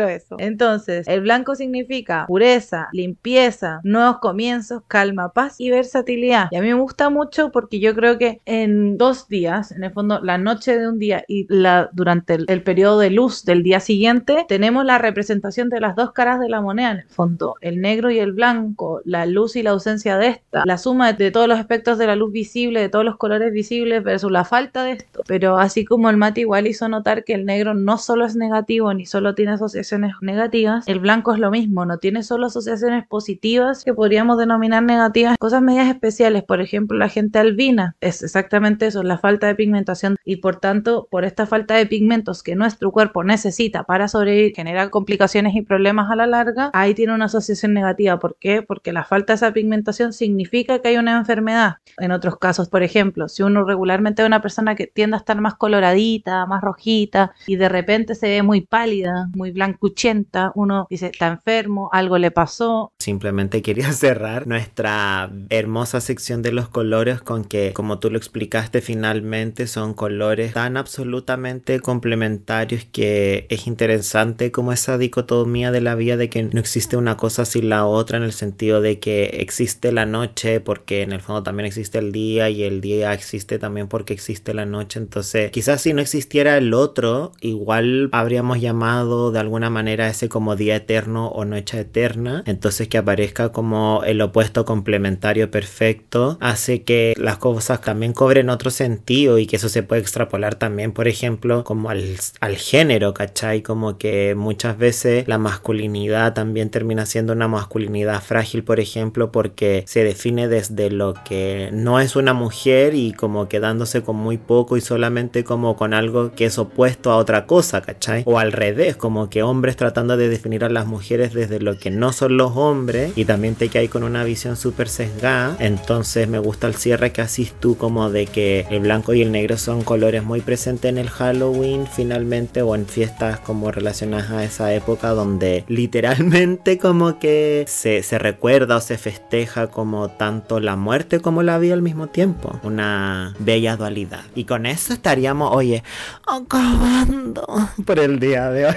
eso. Entonces, el blanco significa pureza, limpieza, nuevos comienzos, calma, paz y versatilidad. Y a mí me gusta mucho porque yo creo que en 2 días, en el fondo la noche de un día y durante el periodo de luz del día siguiente, tenemos la representación de las dos caras de la moneda, en el fondo, el negro y el blanco, la luz y la ausencia de esta, la suma de todos los aspectos de la luz visible, de todos los colores visibles versus la falta de esto. Pero así como el Mati igual hizo notar que el negro no solo es negativo ni solo tiene asociaciones negativas, el blanco es lo mismo, no tiene solo asociaciones positivas que podríamos denominar negativas, cosas medias especiales. Por ejemplo, la gente albina es exactamente eso, la falta de pigmentación, y por tanto, por esta falta de pigmentos que nuestro cuerpo necesita para sobrevivir, genera complicaciones y problemas a la larga, ahí tiene una asociación negativa. ¿Por qué? Porque la falta de esa pigmentación significa que hay una enfermedad. En otros casos, por ejemplo, si uno regularmente es una persona que tiende a estar más coloradita, más rojita, y de repente se ve muy pálida, muy blancuchenta, uno dice, está enfermo, algo le pasó. Simplemente quería cerrar nuestra hermosa sección de los colores con que, como tú lo explicaste, finalmente son colores tan absolutamente complementarios que es interesante como esa dicotomía de la vida, de que no existe una cosa sin la otra, en el sentido de que existe la noche porque en el fondo también existe el día, y el día existe también porque existe la noche. Entonces quizás si no existiera el otro, igual habríamos llamado de alguna manera ese como día eterno o noche eterna. Entonces que aparezca como el opuesto complementario perfecto hace que las cosas también cobren otro sentido, y que eso se puede extrapolar también, por ejemplo, como al género, ¿cachai? Como que muchas veces la masculinidad también termina siendo una masculinidad frágil, por ejemplo, porque se define desde lo que no es una mujer y como quedándose con muy poco y solamente como con algo que es opuesto a otra cosa, ¿cachai? O al revés, como que hombres tratando de definir a las mujeres desde lo que no son los hombres, y también te quedas con una visión súper sesgada. Entonces me gusta el cierre que haces tú, como de que el blanco y el negro son colores muy presentes en el Halloween finalmente, o en fiestas como relacionadas a esa época donde literalmente como que se recuerda o se festeja como tanto la muerte como la vida al mismo tiempo. Una bella dualidad. Y con eso estaríamos, oye, acabando por el día de hoy.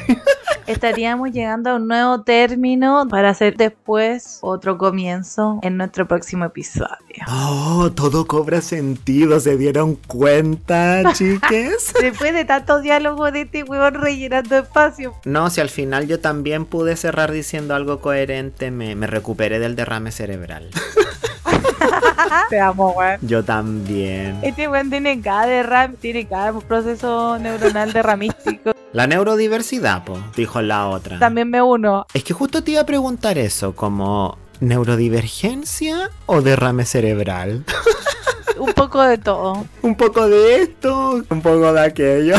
Estaríamos llegando a un nuevo término para hacer después otro comienzo en nuestro próximo episodio. Oh, todo cobra sentido, ¿se dieron cuenta, chiques? Después de tantos diálogos de este huevón rellenando espacio. No, si al final yo también pude cerrar diciendo algo coherente, me recuperé del derrame cerebral. Te amo, weón. Yo también. Este weón tiene cada derrame, tiene cada proceso neuronal derramístico. La neurodiversidad, po, dijo la otra. También me uno. Es que justo te iba a preguntar eso, como ¿neurodivergencia o derrame cerebral? Un poco de todo. Un poco de esto, un poco de aquello.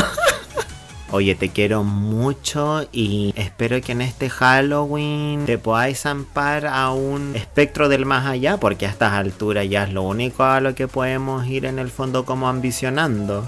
Oye, te quiero mucho y espero que en este Halloween te podáis zampar a un espectro del más allá, porque a estas alturas ya es lo único a lo que podemos ir en el fondo como ambicionando.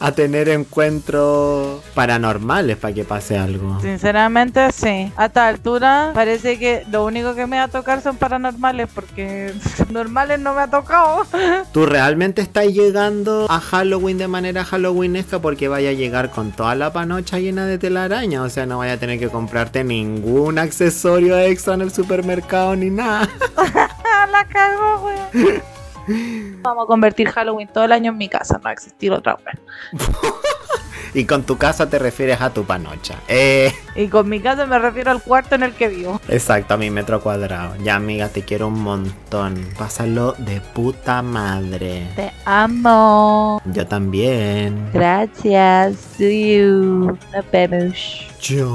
A tener encuentros paranormales para que pase algo. Sinceramente sí. A esta altura parece que lo único que me va a tocar son paranormales, porque normales no me ha tocado. ¿Tú realmente estás llegando a Halloween de manera halloweenesca porque vaya a llegar con toda la panocha llena de telaraña? O sea, no vaya a tener que comprarte ningún accesorio extra en el supermercado ni nada. La cago, güey. Vamos a convertir Halloween todo el año en mi casa, no va a existir otra vez. Y con tu casa te refieres a tu panocha. Y con mi casa me refiero al cuarto en el que vivo. Exacto, a mi metro cuadrado. Ya, amiga, te quiero un montón. Pásalo de puta madre. Te amo. Yo también. Gracias. See you. Nos vemos. Chao.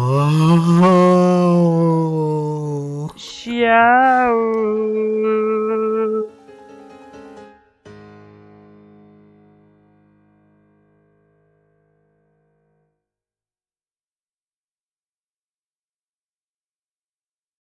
Chao.